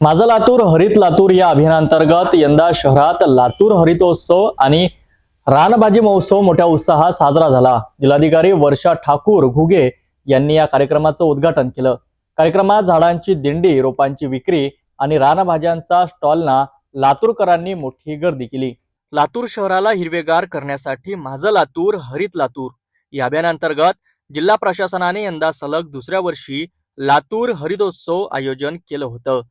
माझा लातूर हरित लातूर या अभियानांतर्गत यंदा शहरात लातूर हरितोत्सव आणि रानभाजी महोत्सव मोठ्या उत्साहात साजरा झाला। जिल्हाधिकारी वर्षा ठाकूर घुगे यांनी या कार्यक्रमाचं उद्घाटन केलं। कार्यक्रमात झाडांची दिंडी, रोपांची विक्री आणि रानभाज्यांचा स्टॉलना लातूरकरांनी मोठी गर्दी केली। लातूर शहराला हिरवेगार करण्यासाठी माझं लातूर हरित लातूर या अभियानांतर्गत जिल्हा प्रशासनाने यंदा सलग दुसऱ्या वर्षी लातूर हरितोत्सव आयोजन केलं होतं।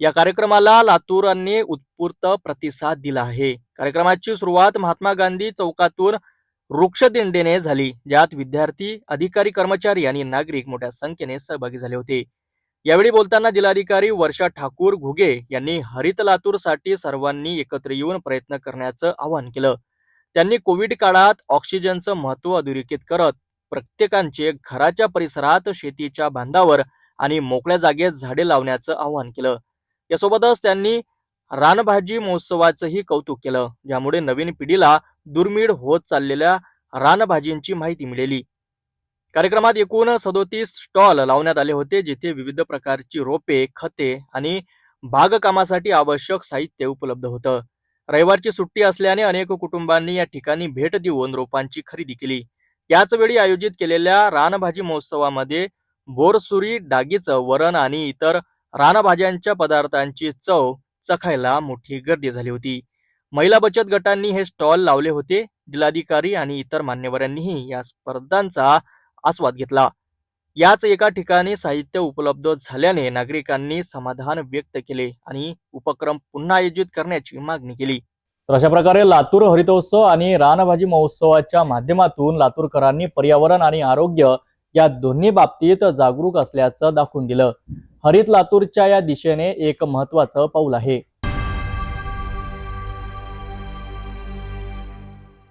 या कार्यक्रमाला लातूरांनी उत्स्फूर्त प्रतिसाद दिला आहे। कार्यक्रमाची सुरुवात महात्मा गांधी चौकातून वृक्षदिंडीने झाली, ज्यात विद्यार्थी, अधिकारी, कर्मचारी आणि नागरिक मोठ्या संख्येने सहभागी झाले होते। यावेळी बोलताना जिल्हाधिकारी वर्षा ठाकूर घुगे यांनी हरित लातूरसाठी सर्वांनी एकत्र येऊन प्रयत्न करण्याचं आवाहन केलं। त्यांनी कोविड काळात ऑक्सिजनचं महत्त्व अधोरेखित करत प्रत्येकाचे घराच्या परिसरात, शेतीच्या बांधावर आणि मोकळ्या जागेत झाडे लावण्याचं आवाहन केलं। यासोबतच त्यांनी रानभाजी महोत्सवाचंही कौतुक केलं, ज्यामुळे नवीन पिढीला दुर्मिळ होत चाललेल्या रानभाजींची माहिती मिळाली। कार्यक्रमात एकूण 37 स्टॉल लावण्यात आले होते, जिथे विविध प्रकारची रोपे, खते आणि बागकामासाठी आवश्यक साहित्य उपलब्ध होतं। रविवारची सुट्टी असल्याने अनेक कुटुंबांनी या ठिकाणी भेट देऊन रोपांची खरेदी केली। याच वेळी आयोजित केलेल्या रानभाजी महोत्सवामध्ये बोरसुरी, डागीचं वरण आणि इतर रानभाज्यांच्या पदार्थांची चव चखायला मोठी गर्दी झाली होती। महिला बचत गटांनी हे स्टॉल लावले होते। जिल्हाधिकारी आणि इतर मान्यवरांनीही या स्पर्धांचा आस्वाद घेतला। याच एका ठिकाणी साहित्य उपलब्ध झाल्याने नागरिकांनी समाधान व्यक्त केले आणि उपक्रम पुन्हा आयोजित करण्याची मागणी केली। तर अशा प्रकारे लातूर हरितोत्सव आणि रानभाजी महोत्सवाच्या माध्यमातून लातूरकरांनी पर्यावरण आणि आरोग्य या दोन्ही बाबतीत जागरूक असल्याचं दाखवून दिलं। हरित लातूरच्या या दिशेने एक महत्त्वाचं पाऊल आहे।